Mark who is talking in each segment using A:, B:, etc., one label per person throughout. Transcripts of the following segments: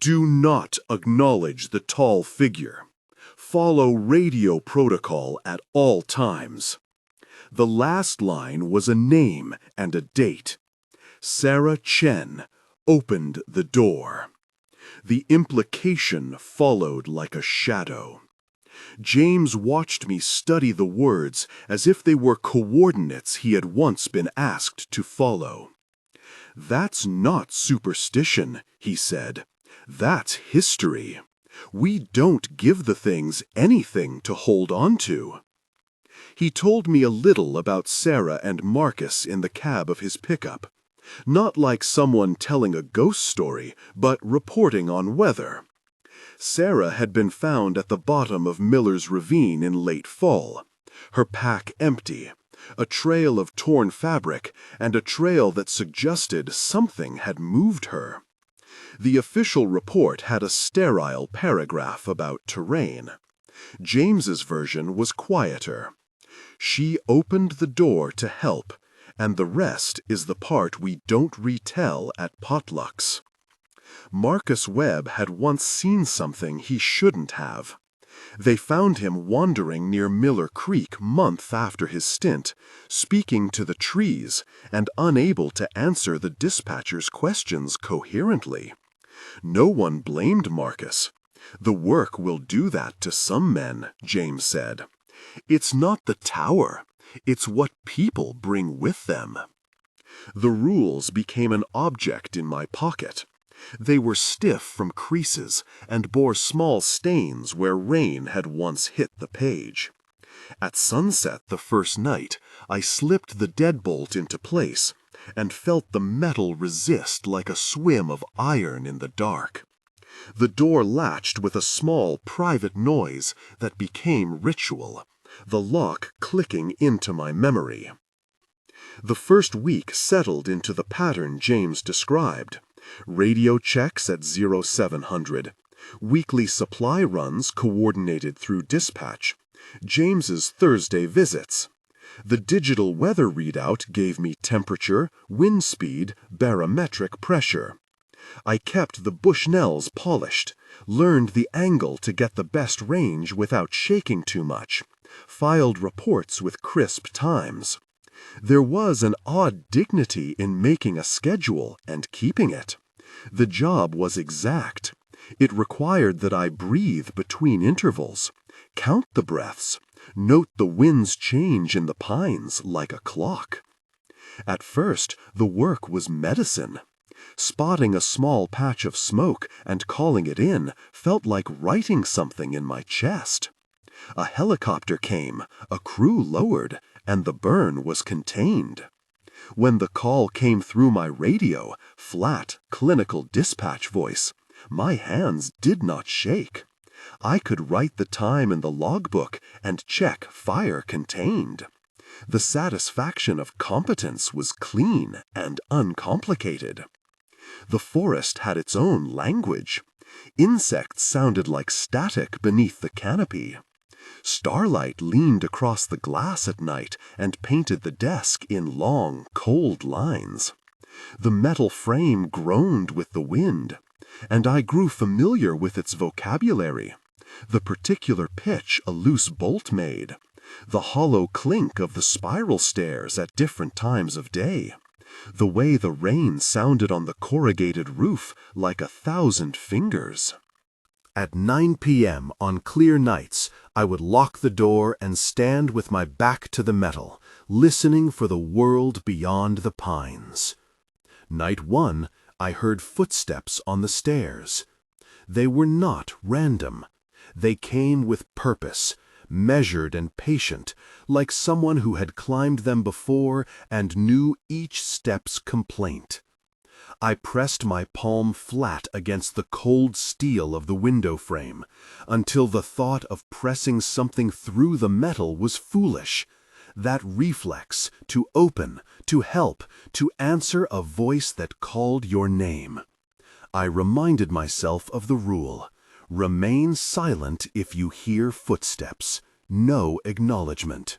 A: Do not acknowledge the tall figure. Follow radio protocol at all times. The last line was a name and a date. Sarah Chen opened the door. The implication followed like a shadow. James watched me study the words as if they were coordinates he had once been asked to follow. "That's not superstition," he said. "That's history. We don't give the things anything to hold on to." He told me a little about Sarah and Marcus in the cab of his pickup. Not like someone telling a ghost story, but reporting on weather. Sarah had been found at the bottom of Miller's Ravine in late fall, her pack empty, a trail of torn fabric, and a trail that suggested something had moved her. The official report had a sterile paragraph about terrain. James's version was quieter. She opened the door to help, and the rest is the part we don't retell at potlucks. Marcus Webb had once seen something he shouldn't have. They found him wandering near Miller Creek months after his stint, speaking to the trees and unable to answer the dispatcher's questions coherently. No one blamed Marcus. "The work will do that to some men," James said. "It's not the tower. It's what people bring with them." The rules became an object in my pocket. They were stiff from creases and bore small stains where rain had once hit the page. At sunset the first night, I slipped the deadbolt into place and felt the metal resist like a swim of iron in the dark. The door latched with a small private noise that became ritual, the lock clicking into my memory. The first week settled into the pattern James described. Radio checks at 0700, weekly supply runs coordinated through dispatch, James's Thursday visits. The digital weather readout gave me temperature, wind speed, barometric pressure. I kept the Bushnells polished, learned the angle to get the best range without shaking too much, filed reports with crisp times. There was an odd dignity in making a schedule and keeping it. The job was exact. It required that I breathe between intervals, count the breaths, note the wind's change in the pines like a clock. At first, the work was medicine. Spotting a small patch of smoke and calling it in felt like writing something in my chest. A helicopter came, a crew lowered, and the burn was contained. When the call came through my radio, flat, clinical dispatch voice, my hands did not shake. I could write the time in the logbook and check fire contained. The satisfaction of competence was clean and uncomplicated. The forest had its own language. Insects sounded like static beneath the canopy. Starlight leaned across the glass at night and painted the desk in long, cold lines. The metal frame groaned with the wind, and I grew familiar with its vocabulary. The particular pitch a loose bolt made, the hollow clink of the spiral stairs at different times of day, the way the rain sounded on the corrugated roof like 1,000 fingers. At 9 p.m. on clear nights, I would lock the door and stand with my back to the metal, listening for the world beyond the pines. Night 1, I heard footsteps on the stairs. They were not random. They came with purpose, measured and patient, like someone who had climbed them before and knew each step's complaint. I pressed my palm flat against the cold steel of the window frame, until the thought of pressing something through the metal was foolish. That reflex, to open, to help, to answer a voice that called your name. I reminded myself of the rule: remain silent if you hear footsteps, no acknowledgement.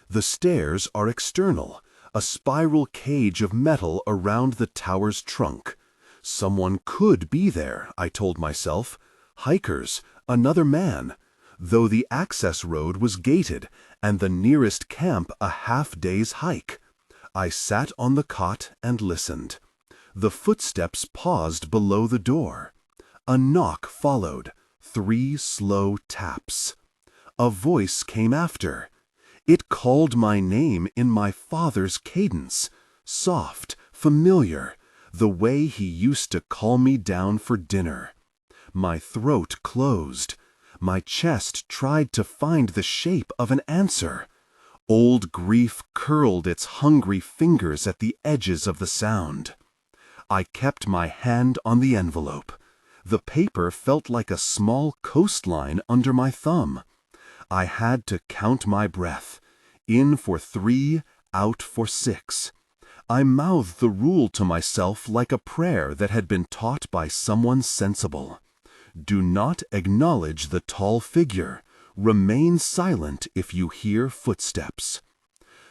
A: The stairs are external, a spiral cage of metal around the tower's trunk. Someone could be there, I told myself. Hikers, another man, though the access road was gated and the nearest camp a half-day's hike. I sat on the cot and listened. The footsteps paused below the door. A knock followed, 3 slow taps. A voice came after. It called my name in my father's cadence, soft, familiar, the way he used to call me down for dinner. My throat closed. My chest tried to find the shape of an answer. Old grief curled its hungry fingers at the edges of the sound. I kept my hand on the envelope. The paper felt like a small coastline under my thumb. I had to count my breath. In for 3, out for 6. I mouthed the rule to myself like a prayer that had been taught by someone sensible. Do not acknowledge the tall figure. Remain silent if you hear footsteps.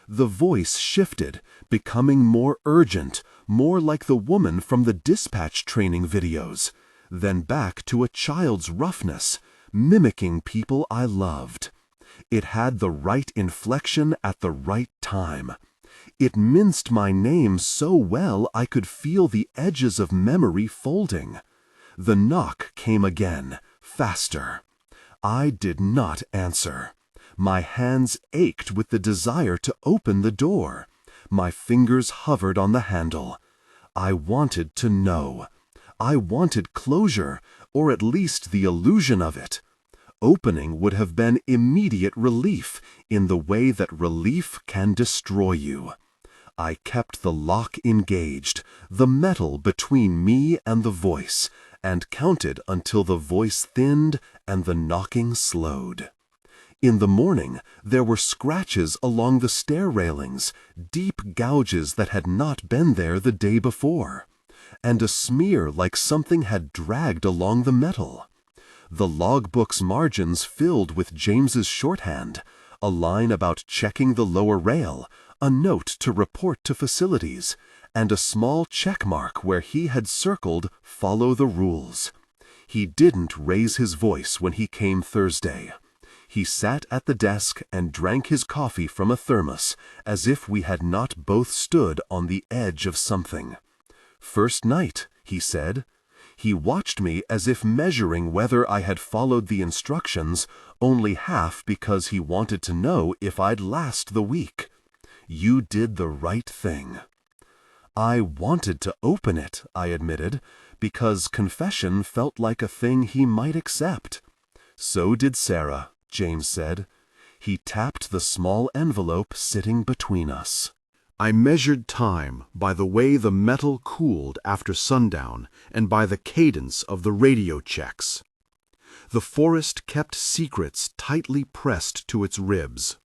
A: The voice shifted, becoming more urgent, more like the woman from the dispatch training videos, then back to a child's roughness, mimicking people I loved. It had the right inflection at the right time. It minced my name so well I could feel the edges of memory folding. The knock came again, faster. I did not answer. My hands ached with the desire to open the door. My fingers hovered on the handle. I wanted to know. I wanted closure, or at least the illusion of it. Opening would have been immediate relief in the way that relief can destroy you. I kept the lock engaged, the metal between me and the voice, and counted until the voice thinned and the knocking slowed. In the morning, there were scratches along the stair railings, deep gouges that had not been there the day before, and a smear like something had dragged along the metal. The logbook's margins filled with James's shorthand, a line about checking the lower rail, a note to report to facilities, and a small check mark where he had circled "Follow the rules." He didn't raise his voice when he came Thursday. He sat at the desk and drank his coffee from a thermos, as if we had not both stood on the edge of something. "First night," he said. He watched me as if measuring whether I had followed the instructions, only half because he wanted to know if I'd last the week. "You did the right thing." I wanted to open it, I admitted, because confession felt like a thing he might accept. "So did Sarah," James said. He tapped the small envelope sitting between us. I measured time by the way the metal cooled after sundown and by the cadence of the radio checks. The forest kept secrets tightly pressed to its ribs.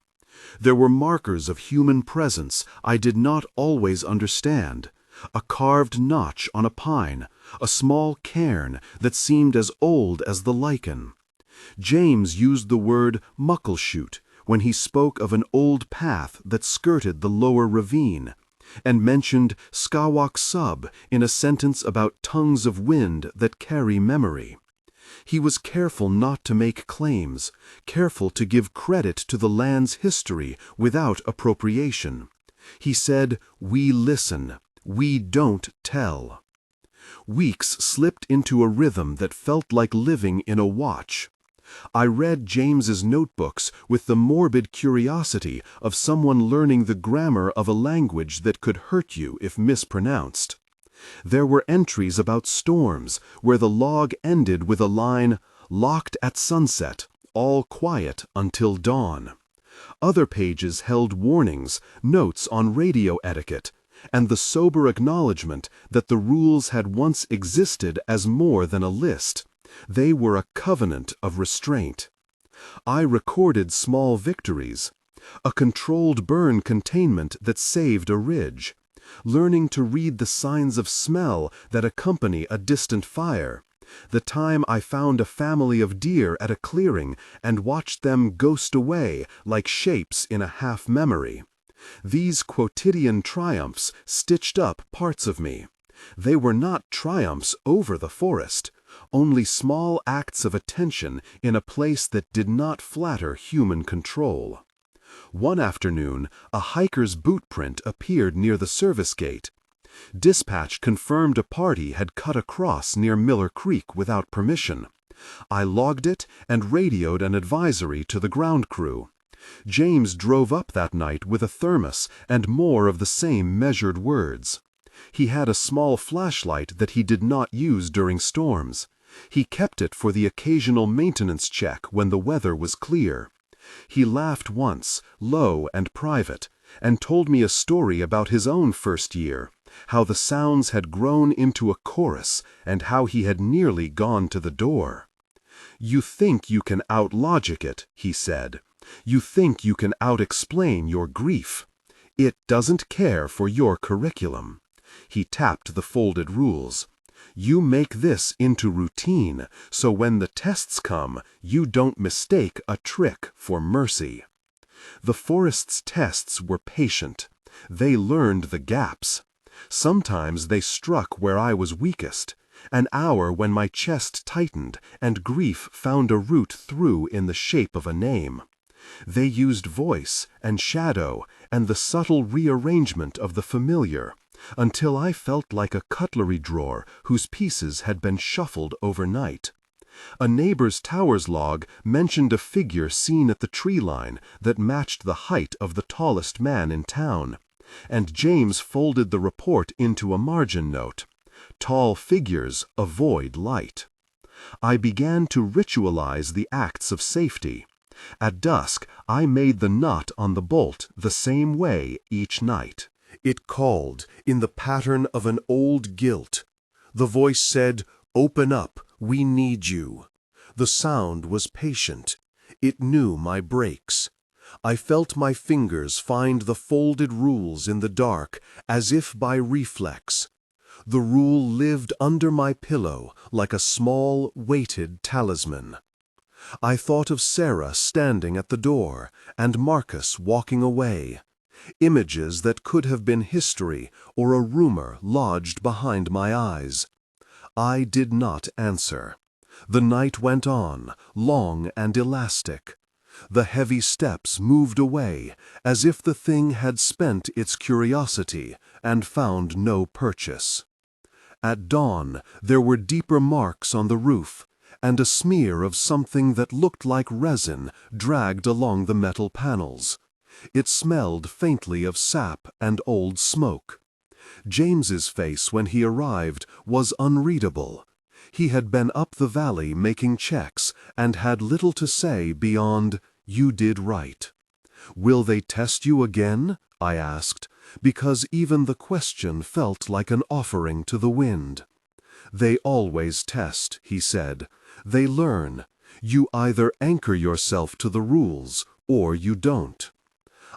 A: There were markers of human presence I did not always understand. A carved notch on a pine, a small cairn that seemed as old as the lichen. James used the word muckleshoot when he spoke of an old path that skirted the lower ravine, and mentioned Skawok Sub in a sentence about tongues of wind that carry memory. He was careful not to make claims, careful to give credit to the land's history without appropriation. He said, "We listen, we don't tell." Weeks slipped into a rhythm that felt like living in a watch. I read James's notebooks with the morbid curiosity of someone learning the grammar of a language that could hurt you if mispronounced. There were entries about storms, where the log ended with a line, "Locked at sunset, all quiet until dawn." Other pages held warnings, notes on radio etiquette, and the sober acknowledgement that the rules had once existed as more than a list. They were a covenant of restraint. I recorded small victories. A controlled burn containment that saved a ridge. Learning to read the signs of smell that accompany a distant fire. The time I found a family of deer at a clearing and watched them ghost away like shapes in a half-memory. These quotidian triumphs stitched up parts of me. They were not triumphs over the forest, only small acts of attention in a place that did not flatter human control. One afternoon, a hiker's boot print appeared near the service gate. Dispatch confirmed a party had cut across near Miller Creek without permission. I logged it and radioed an advisory to the ground crew. James drove up that night with a thermos and more of the same measured words. He had a small flashlight that he did not use during storms. He kept it for the occasional maintenance check when the weather was clear. He laughed once, low and private, and told me a story about his own first year, how the sounds had grown into a chorus and how he had nearly gone to the door. "You think you can out-logic it," he said. "You think you can out-explain your grief. It doesn't care for your curriculum." He tapped the folded rules. "You make this into routine, so when the tests come, you don't mistake a trick for mercy." The forest's tests were patient. They learned the gaps. Sometimes they struck where I was weakest, an hour when my chest tightened and grief found a route through in the shape of a name. They used voice and shadow and the subtle rearrangement of the familiar, until I felt like a cutlery drawer whose pieces had been shuffled overnight. A neighbor's tower's log mentioned a figure seen at the tree line that matched the height of the tallest man in town, and James folded the report into a margin note: "Tall figures avoid light." I began to ritualize the acts of safety. At dusk, I made the knot on the bolt the same way each night. It called in the pattern of an old guilt. The voice said, "Open up, we need you." The sound was patient. It knew my breaks. I felt my fingers find the folded rules in the dark, as if by reflex. The rule lived under my pillow like a small, weighted talisman. I thought of Sarah standing at the door and Marcus walking away. Images that could have been history or a rumor lodged behind my eyes. I did not answer. The night went on, long and elastic. The heavy steps moved away, as if the thing had spent its curiosity and found no purchase. At dawn, there were deeper marks on the roof, and a smear of something that looked like resin dragged along the metal panels. It smelled faintly of sap and old smoke. James's face when he arrived was unreadable. He had been up the valley making checks and had little to say beyond, "You did right." "Will they test you again?" I asked, because even the question felt like an offering to the wind. "They always test," he said. "They learn. You either anchor yourself to the rules or you don't."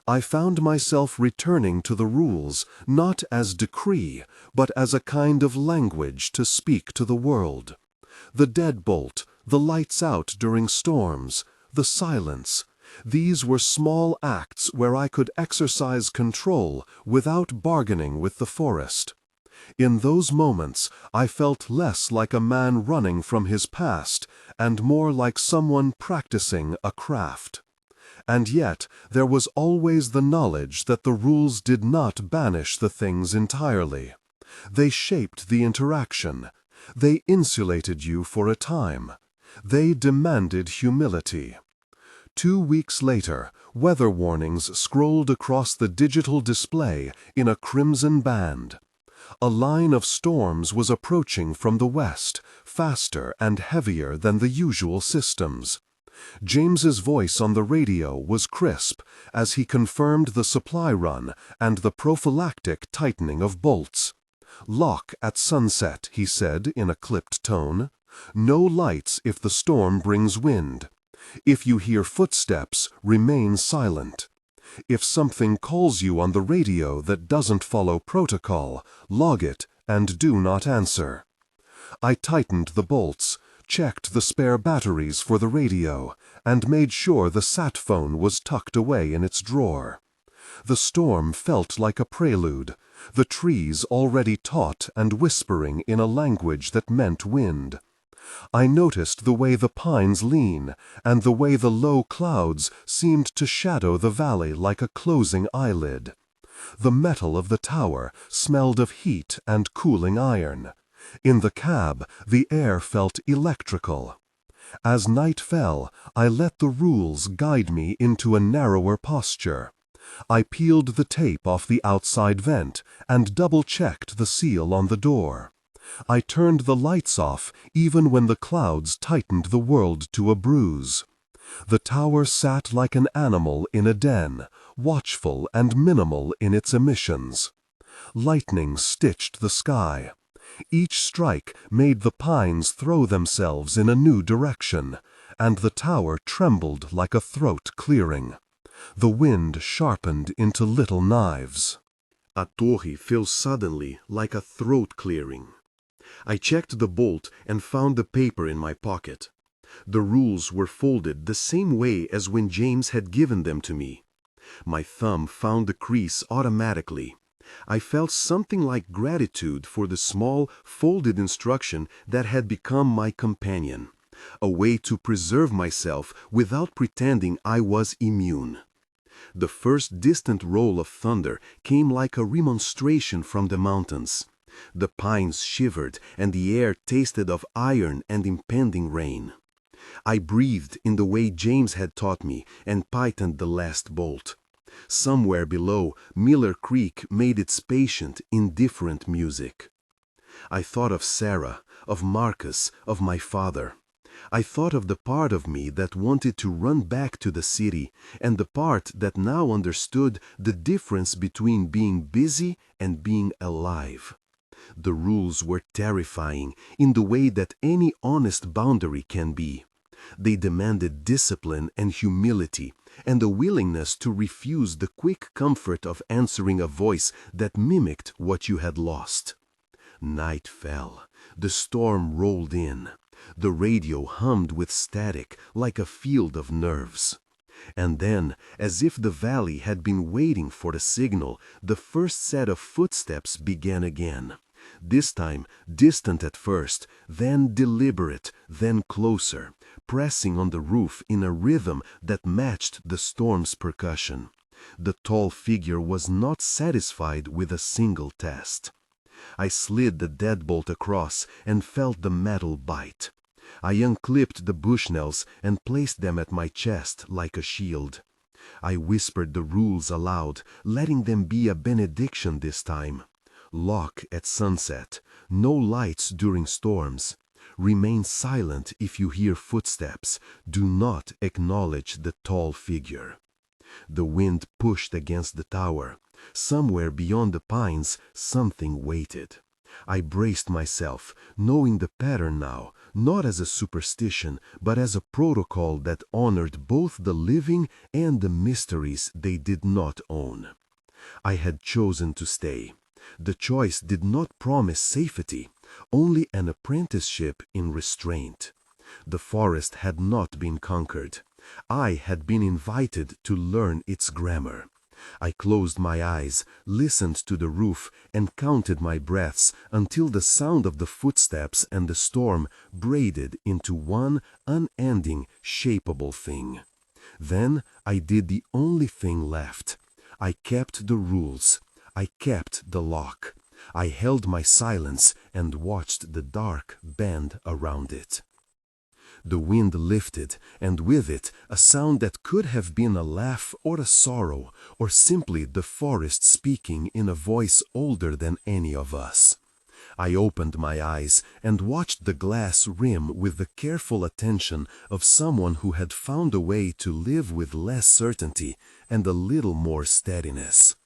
A: I found myself returning to the rules, not as decree, but as a kind of language to speak to the world. The deadbolt, the lights out during storms, the silence, these were small acts where I could exercise control without bargaining with the forest. In those moments, I felt less like a man running from his past and more like someone practicing a craft. And yet, there was always the knowledge that the rules did not banish the things entirely. They shaped the interaction. They insulated you for a time. They demanded humility. 2 weeks later, weather warnings scrolled across the digital display in a crimson band. A line of storms was approaching from the west, faster and heavier than the usual systems. James's voice on the radio was crisp as he confirmed the supply run and the prophylactic tightening of bolts. "Lock at sunset," he said in a clipped tone. "No lights if the storm brings wind. If you hear footsteps, remain silent. If something calls you on the radio that doesn't follow protocol, log it and do not answer." I tightened the bolts, checked the spare batteries for the radio, and made sure the sat phone was tucked away in its drawer.
B: The storm felt like a prelude, the trees already taut and whispering in a language that meant wind. I noticed the way the pines lean, and the way the low clouds seemed to shadow the valley like a closing eyelid. The metal of the tower smelled of heat and cooling iron. In the cab, the air felt electrical. As night fell, I let the rules guide me into a narrower posture. I peeled the tape off the outside vent and double-checked the seal on the door. I turned the lights off even when the clouds tightened the world to a bruise. The tower sat like an animal in a den, watchful and minimal in its emissions. Lightning stitched the sky. Each strike made the pines throw themselves in a new direction, and the tower trembled like a throat clearing. The wind sharpened into little knives.
A: A torre fell suddenly like a throat clearing. I checked the bolt and found the paper in my pocket. The rules were folded the same way as when James had given them to me. My thumb found the crease automatically. I felt something like gratitude for the small, folded instruction that had become my companion, a way to preserve myself without pretending I was immune. The first distant roll of thunder came like a remonstration from the mountains. The pines shivered, and the air tasted of iron and impending rain. I breathed in the way James had taught me and tightened the last bolt. Somewhere below, Miller Creek made its patient, indifferent music. I thought of Sarah, of Marcus, of my father. I thought of the part of me that wanted to run back to the city, and the part that now understood the difference between being busy and being alive. The rules were terrifying in the way that any honest boundary can be. They demanded discipline and humility, and a willingness to refuse the quick comfort of answering a voice that mimicked what you had lost. Night fell. The storm rolled in. The radio hummed with static like a field of nerves. And then, as if the valley had been waiting for the signal, the first set of footsteps began again. This time distant at first, then deliberate, then closer, pressing on the roof in a rhythm that matched the storm's percussion. The tall figure was not satisfied with a single test. I slid the deadbolt across and felt the metal bite. I unclipped the bushnells and placed them at my chest like a shield. I whispered the rules aloud, letting them be a benediction this time. Lock at sunset. No lights during storms. Remain silent if you hear footsteps. Do not acknowledge the tall figure. The wind pushed against the tower. Somewhere beyond the pines, something waited. I braced myself, knowing the pattern now, not as a superstition, but as a protocol that honored both the living and the mysteries they did not own. I had chosen to stay. The choice did not promise safety, only an apprenticeship in restraint. The forest had not been conquered. I had been invited to learn its grammar. I closed my eyes, listened to the roof, and counted my breaths until the sound of the footsteps and the storm braided into one unending, shapeable thing. Then I did the only thing left. I kept the rules. I kept the lock. I held my silence and watched the dark bend around it. The wind lifted, and with it a sound that could have been a laugh or a sorrow, or simply the forest speaking in a voice older than any of us. I opened my eyes and watched the glass rim with the careful attention of someone who had found a way to live with less certainty and a little more steadiness.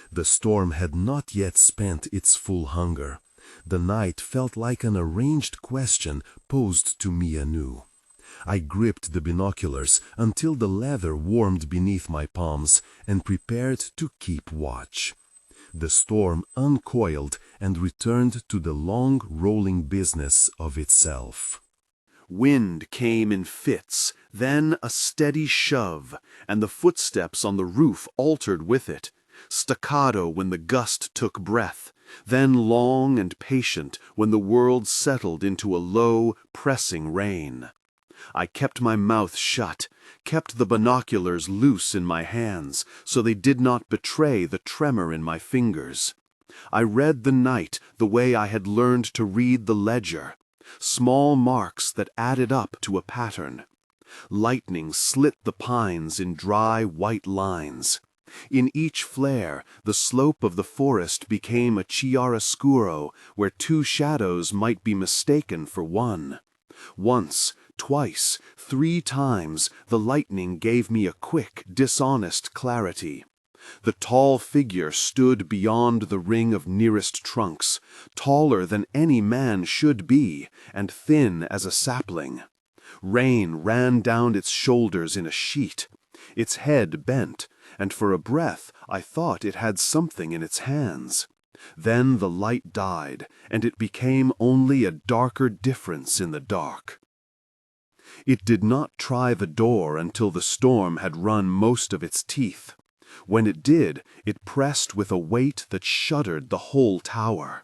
A: The storm had not yet spent its full hunger. The night felt like an arranged question posed to me anew. I gripped the binoculars until the leather warmed beneath my palms and prepared to keep watch. The storm uncoiled and returned to the long rolling business of itself. Wind came in fits, Then a steady shove, and the footsteps on the roof altered with it, staccato when the gust took breath, then long and patient when the world settled into a low, pressing rain. I kept my mouth shut, kept the binoculars loose in my hands so they did not betray the tremor in my fingers. I read the night the way I had learned to read the ledger, small marks that added up to a pattern. Lightning slit the pines in dry, white lines. In each flare, the slope of the forest became a chiaroscuro where two shadows might be mistaken for one. Once, twice, 3 times, the lightning gave me a quick, dishonest clarity. The tall figure stood beyond the ring of nearest trunks, taller than any man should be, and thin as a sapling. Rain ran down its shoulders in a sheet. Its head bent, and for a breath I thought it had something in its hands. Then the light died, and it became only a darker difference in the dark. It did not try the door until the storm had run most of its teeth. When it did, it pressed with a weight that shuddered the whole tower.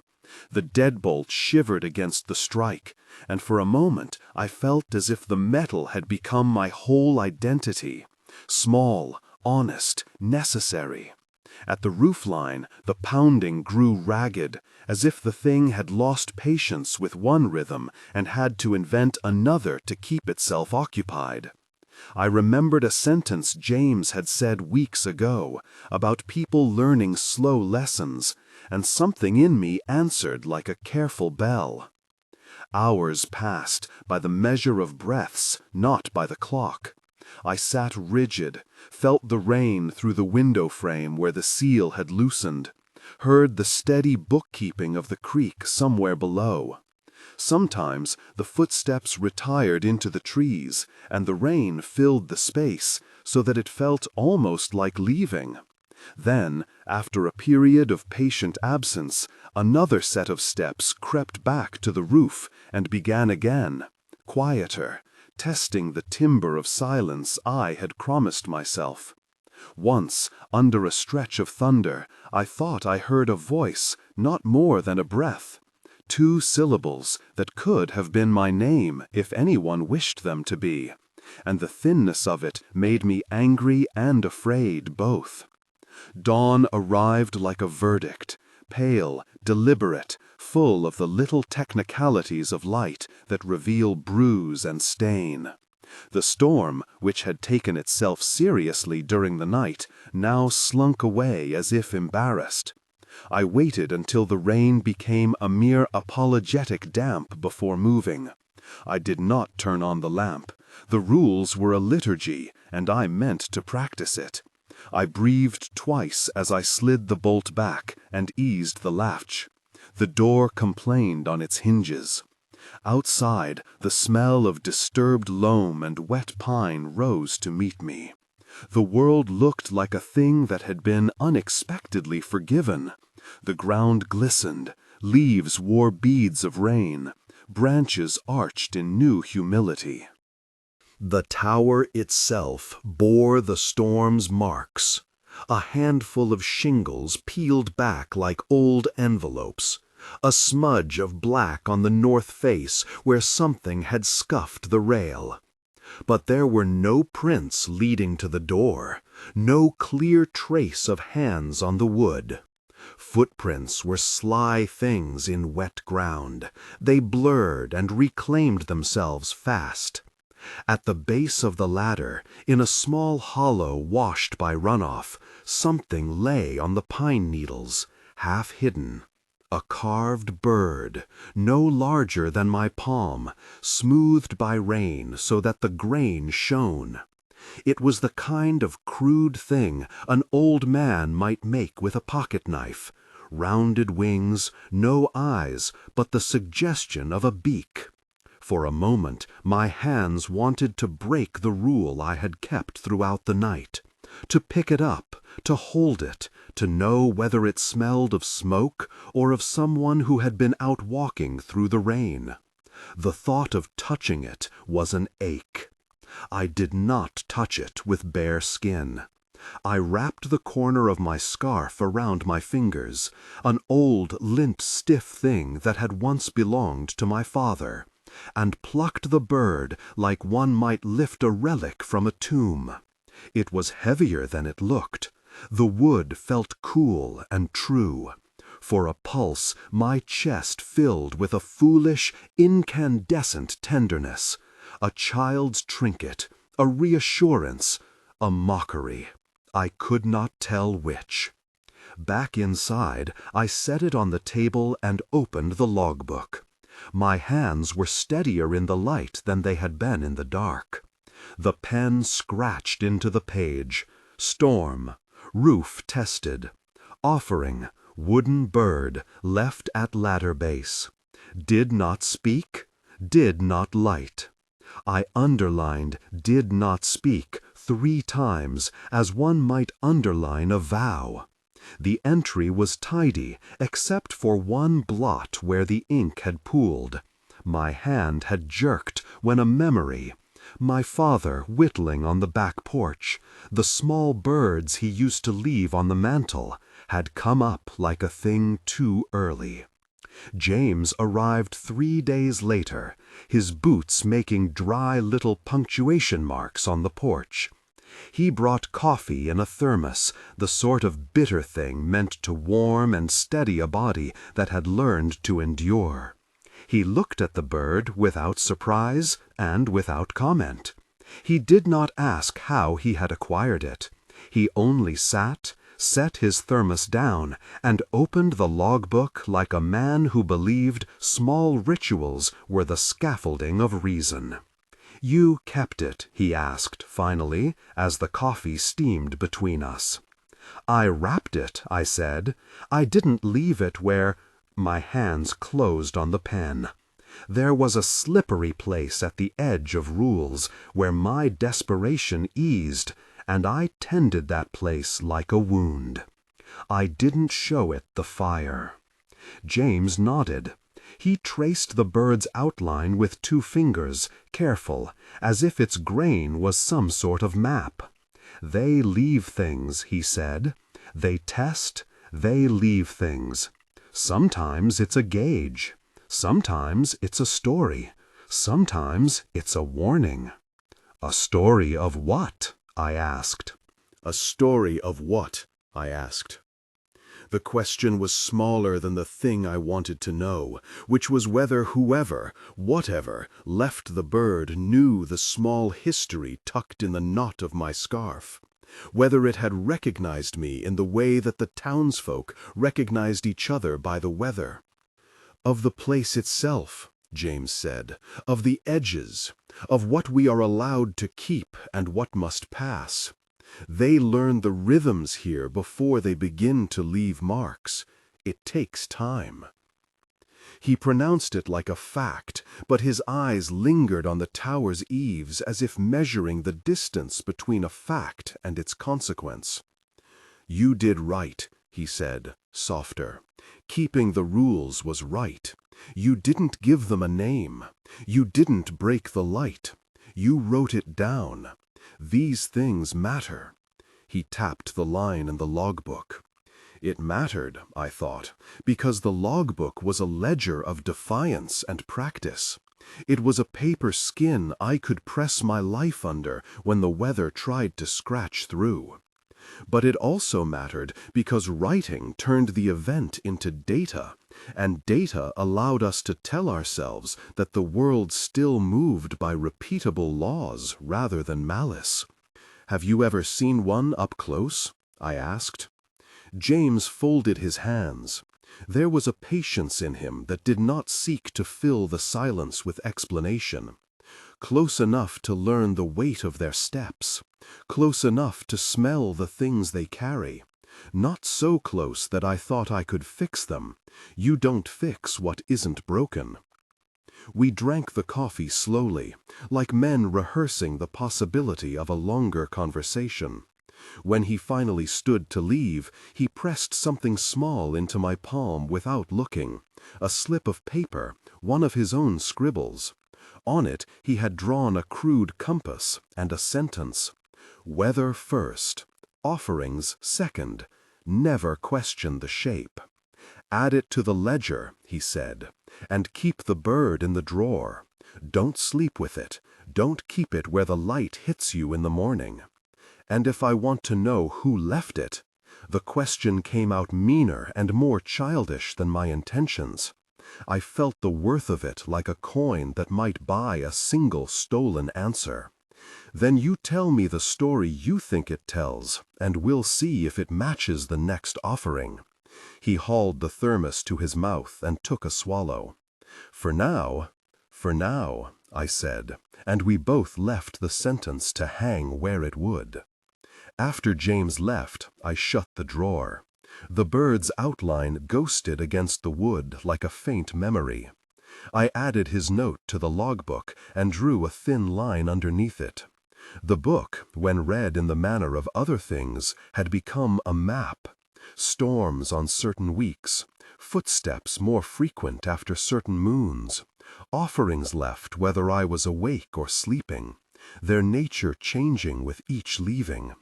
A: The deadbolt shivered against the strike, and for a moment I felt as if the metal had become my whole identity. Small, honest, necessary. At the roofline, the pounding grew ragged, as if the thing had lost patience with one rhythm and had to invent another to keep itself occupied. I remembered a sentence James had said weeks ago about people learning slow lessons, and something in me answered like a careful bell. Hours passed by the measure of breaths, not by the clock. I sat rigid, felt the rain through the window frame where the seal had loosened, heard the steady bookkeeping of the creek somewhere below. Sometimes the footsteps retired into the trees, and the rain filled the space so that it felt almost like leaving. Then, after a period of patient absence, another set of steps crept back to the roof and began again, quieter, testing the timber of silence I had promised myself. Once, under a stretch of thunder, I thought I heard a voice, not more than a breath. 2 syllables that could have been my name if anyone wished them to be, and the thinness of it made me angry and afraid both. Dawn arrived like a verdict, pale, deliberate, full of the little technicalities of light that reveal bruise and stain. The storm, which had taken itself seriously during the night, now slunk away as if embarrassed. I waited until the rain became a mere apologetic damp before moving. I did not turn on the lamp. The rules were a liturgy, and I meant to practice it. I breathed twice as I slid the bolt back and eased the latch. The door complained on its hinges. Outside, the smell of disturbed loam and wet pine rose to meet me. The world looked like a thing that had been unexpectedly forgiven. The ground glistened, leaves wore beads of rain, branches arched in new humility. The tower itself bore the storm's marks, a handful of shingles peeled back like old envelopes, a smudge of black on the north face where something had scuffed the rail. But there were no prints leading to the door, no clear trace of hands on the wood. Footprints were sly things in wet ground. They blurred and reclaimed themselves fast. At the base of the ladder, in a small hollow washed by runoff, something lay on the pine needles, half hidden. A carved bird, no larger than my palm, smoothed by rain so that the grain shone. It was the kind of crude thing an old man might make with a pocket knife. Rounded wings, no eyes, but the suggestion of a beak. For a moment, my hands wanted to break the rule I had kept throughout the night. To pick it up, to hold it, to know whether it smelled of smoke or of someone who had been out walking through the rain. The thought of touching it was an ache.
B: I did not touch it with bare skin. I wrapped the corner of my scarf around my fingers, an old lint-stiff thing that had once belonged to my father, and plucked the bird like one might lift a relic from a tomb. It was heavier than it looked. The wood felt cool and true. For a pulse, my chest filled with a foolish, incandescent tenderness, a child's trinket, a reassurance, a mockery. I could not tell which. Back inside, I set it on the table and opened the logbook. My hands were steadier in the light than they had been in the dark. The pen scratched into the page. Storm. Roof tested. Offering. Wooden bird left at ladder base. Did not speak. Did not light. I underlined did not speak 3 times, as one might underline a vow. The entry was tidy, except for one blot where the ink had pooled. My hand had jerked when a memory, my father whittling on the back porch, the small birds he used to leave on the mantel, had come up like a thing too early. James arrived 3 days later, his boots making dry little punctuation marks on the porch. He brought coffee in a thermos, the sort of bitter thing meant to warm and steady a body that had learned to endure. He looked at the bird without surprise and without comment. He did not ask how he had acquired it. He only sat, set his thermos down, and opened the logbook like a man who believed small rituals were the scaffolding of reason. "You kept it," he asked, finally, as the coffee steamed between us. "I wrapped it," I said. "I didn't leave it where—" My hands closed on the pen. There was a slippery place at the edge of rules where my desperation eased, and I tended that place like a wound. I didn't show it the fire. James nodded. He traced the bird's outline with 2 fingers, careful, as if its grain was some sort of map. "They leave things," he said. "They test, they leave things. Sometimes it's a gauge. Sometimes it's a story. Sometimes it's a warning." "A story of what?" I asked.
A: A story of what? I asked. The question was smaller than the thing I wanted to know, which was whether whoever, whatever, left the bird knew the small history tucked in the knot of my scarf, whether it had recognized me in the way that the townsfolk recognized each other by the weather. "Of the place itself," James said, "of the edges, of what we are allowed to keep and what must pass. They learn the rhythms here before they begin to leave marks. It takes time." He pronounced it like a fact, but his eyes lingered on the tower's eaves as if measuring the distance between a fact and its consequence. "You did right," he said, softer. "Keeping the rules was right. You didn't give them a name. You didn't break the light. You wrote it down. These things matter." He tapped the line in the logbook. It mattered, I thought, because the logbook was a ledger of defiance and practice. It was a paper skin I could press my life under when the weather tried to scratch through. But it also mattered because writing turned the event into data, and data allowed us to tell ourselves that the world still moved by repeatable laws rather than malice. "Have you ever seen one up close?" I asked. James folded his hands. There was a patience in him that did not seek to fill the silence with explanation. Close enough to learn the weight of their steps. Close enough to smell the things they carry. Not so close that I thought I could fix them. You don't fix what isn't broken. We drank the coffee slowly, like men rehearsing the possibility of a longer conversation. When he finally stood to leave, he pressed something small into my palm without looking, a slip of paper, one of his own scribbles.
B: On it he had drawn a crude compass and a sentence: "Weather first, offerings second, never question the shape. Add it to the ledger," he said, "and keep the bird in the drawer. Don't sleep with it, don't keep it where the light hits you in the morning." And if I want to know who left it, the question came out meaner and more childish than my intentions. I felt the worth of it like a coin that might buy a single stolen answer. "Then you tell me the story you think it tells, and we'll see if it matches the next offering." He hauled the thermos to his mouth and took a swallow. For now," I said, and we both left the sentence to hang where it would. After James left, I shut the drawer. The bird's outline ghosted against the wood like a faint memory. I added his note to the logbook and drew a thin line underneath it. The book, when read in the manner of other things, had become a map. Storms on certain weeks, footsteps more frequent after certain moons, offerings left whether I was awake or sleeping, their nature changing with each leaving.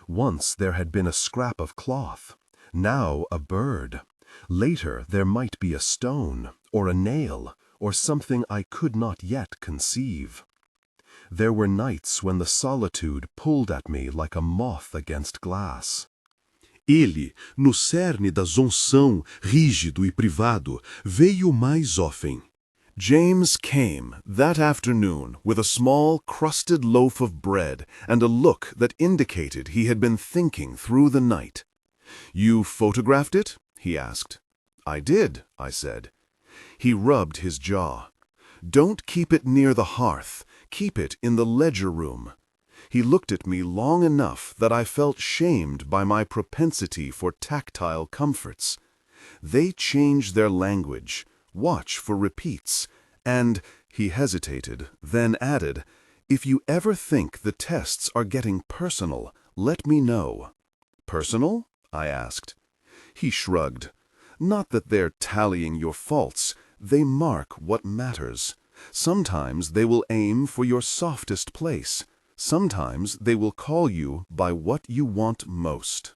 B: Once there had been a scrap of cloth, now a bird. Later there might be a stone, or a nail, or something I could not yet conceive. There were nights when the solitude pulled at me like a moth against glass.
A: Ele, no cerne da zonção, rígido e privado, veio mais often. James came that afternoon with a small, crusted loaf of bread and a look that indicated he had been thinking through the night. "You photographed it?" he asked. "I did," I said. He rubbed his jaw. "Don't keep it near the hearth. Keep it in the ledger room." He looked at me long enough that I felt shamed by my propensity for tactile comforts. "They change their language. Watch for repeats. And," he hesitated, then added, "if you ever think the tests are getting personal, let me know." "Personal?" I asked. He shrugged. "Not that they're tallying your faults. They mark what matters. Sometimes they will aim for your softest place. Sometimes they will call you by what you want most."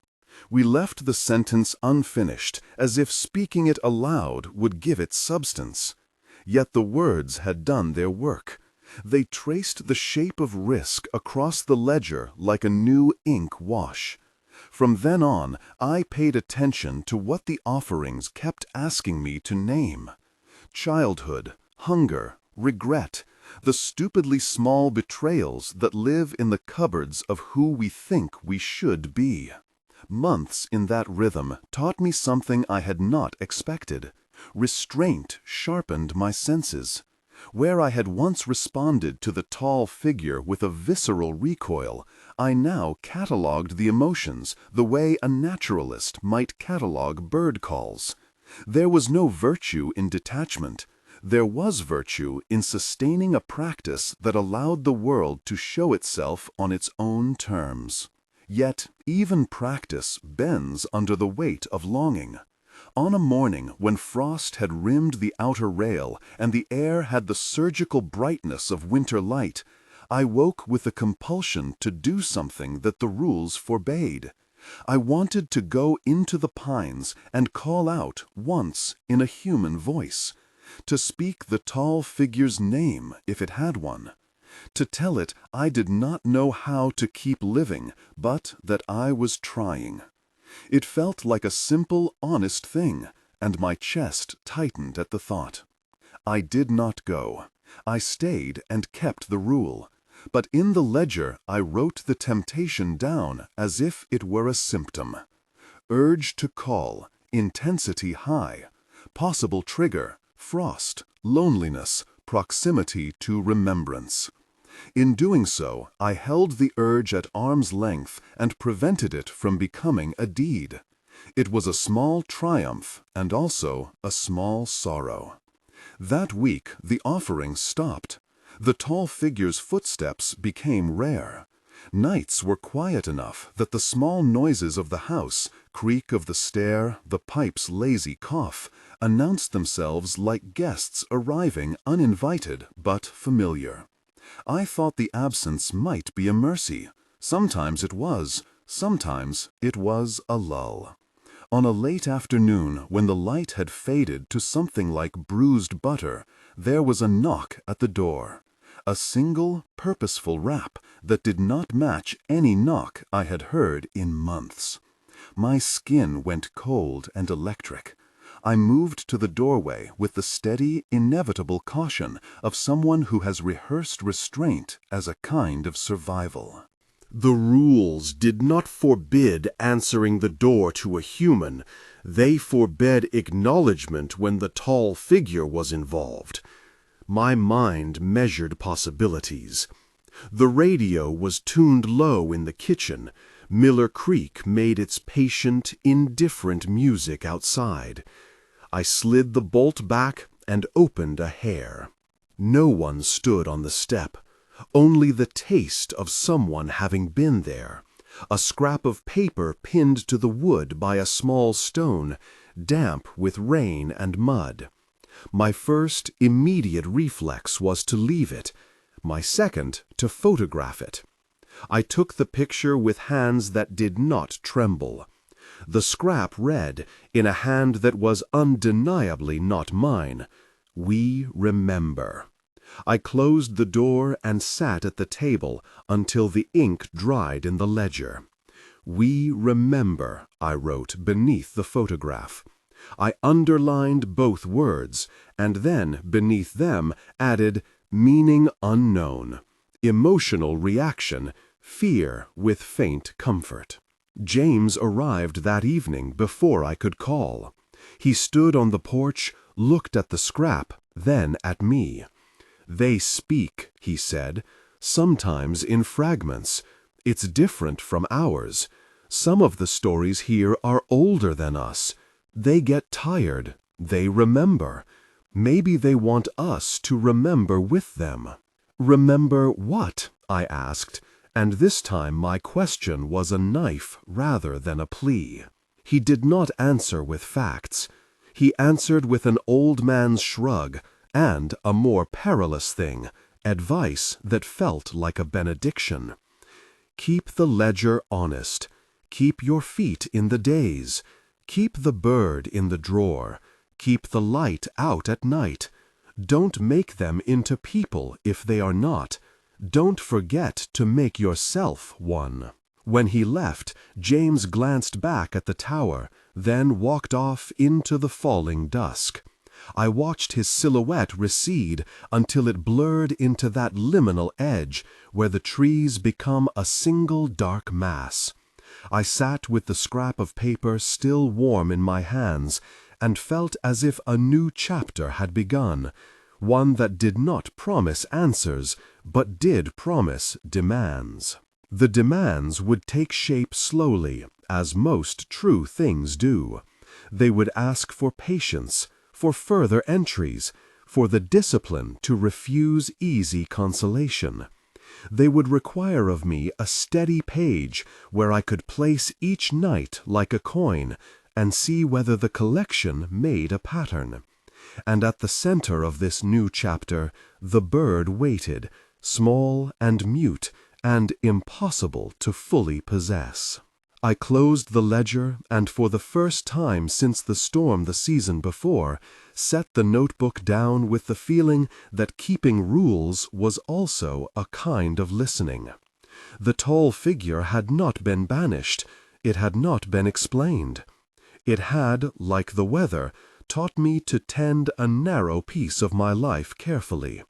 A: We left the sentence unfinished, as if speaking it aloud would give it substance. Yet the words had done their work. They traced the shape of risk across the ledger like a new ink wash. From then on, I paid attention to what the offerings kept asking me to name. Childhood, hunger, regret, the stupidly small betrayals that live in the cupboards of who we think we should be. Months in that rhythm taught me something I had not expected. Restraint sharpened my senses. Where I had once responded to the tall figure with a visceral recoil, I now catalogued the emotions the way a naturalist might catalogue bird calls. There was no virtue in detachment. There was virtue in sustaining a practice that allowed the world to show itself on its own terms. Yet even practice bends under the weight of longing. On a morning when frost had rimmed the outer rail and the air had the surgical brightness of winter light, I woke with the compulsion to do something that the rules forbade. I wanted to go into the pines and call out once in a human voice, to speak the tall figure's name if it had one, to tell it I did not know how to keep living, but that I was trying. It felt like a simple, honest thing, and my chest tightened at the thought. I did not go. I stayed and kept the rule. But in the ledger I wrote the temptation down as if it were a symptom. Urge to call, intensity high, possible trigger, frost, loneliness, proximity to remembrance. In doing so, I held the urge at arm's length and prevented it from becoming a deed. It was a small triumph and also a small sorrow. That week the offerings stopped. The tall figure's footsteps became rare.
B: Nights were quiet enough that the small noises of the house, creak of the stair, the pipe's lazy cough, announced themselves like guests arriving uninvited but familiar. I thought the absence might be a mercy. Sometimes it was. Sometimes it was a lull. On a late afternoon, when the light had faded to something like bruised butter, there was a knock at the door. A single, purposeful rap that did not match any knock I had heard in months. My skin went cold and electric. I moved to the doorway with the steady, inevitable caution of someone who has rehearsed restraint as a kind of survival.
A: The rules did not forbid answering the door to a human. They forbade acknowledgement when the tall figure was involved. My mind measured possibilities. The radio was tuned low in the kitchen. Miller Creek made its patient, indifferent music outside. I slid the bolt back and opened a hair. No one stood on the step. Only the taste of someone having been there. A scrap of paper pinned to the wood by a small stone, damp with rain and mud. My first immediate reflex was to leave it. My second, to photograph it. I took the picture with hands that did not tremble. The scrap read, in a hand that was undeniably not mine, "We remember." I closed the door and sat at the table until the ink dried in the ledger. "We remember," I wrote beneath the photograph. I underlined both words, and then, beneath them, added, "Meaning unknown. Emotional reaction. Fear with faint comfort." James arrived that evening before I could call. He stood on the porch, looked at the scrap, then at me. "They speak," he said, "sometimes in fragments. It's different from ours. Some of the stories here are older than us. They get tired. They remember. Maybe they want us to remember with them." "Remember what?" I asked, and this time my question was a knife rather than a plea. He did not answer with facts. He answered with an old man's shrug, and a more perilous thing, advice that felt like a benediction. "Keep the ledger honest. Keep your feet in the days. Keep the bird in the drawer. Keep the light out at night. Don't make them into people if they are not. Don't forget to make yourself one." When he left, James glanced back at the tower, then walked off into the falling dusk. I watched his silhouette recede until it blurred into that liminal edge where the trees become a single dark mass. I sat with the scrap of paper still warm in my hands and felt as if a new chapter had begun, one that did not promise answers, but did promise demands. The demands would take shape slowly, as most true things do. They would ask for patience, for further entries, for the discipline to refuse easy consolation. They would require of me a steady page where I could place each night like a coin and see whether the collection made a pattern. And at the center of this new chapter, the bird waited, small and mute and impossible to fully possess. I closed the ledger and for the first time since the storm the season before, set the notebook down with the feeling that keeping rules was also a kind of listening. The tall figure had not been banished. It had not been explained. It had, like the weather, taught me to tend a narrow piece of my life carefully,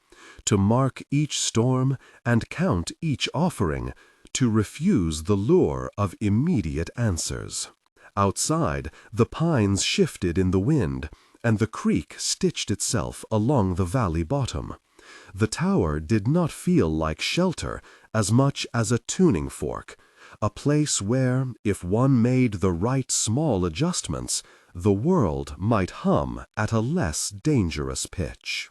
A: to mark each storm and count each offering, to refuse the lure of immediate answers. Outside, the pines shifted in the wind, and the creek stitched itself along the valley bottom. The tower did not feel like shelter as much as a tuning fork, a place where, if one made the right small adjustments, the world might hum at a less dangerous pitch.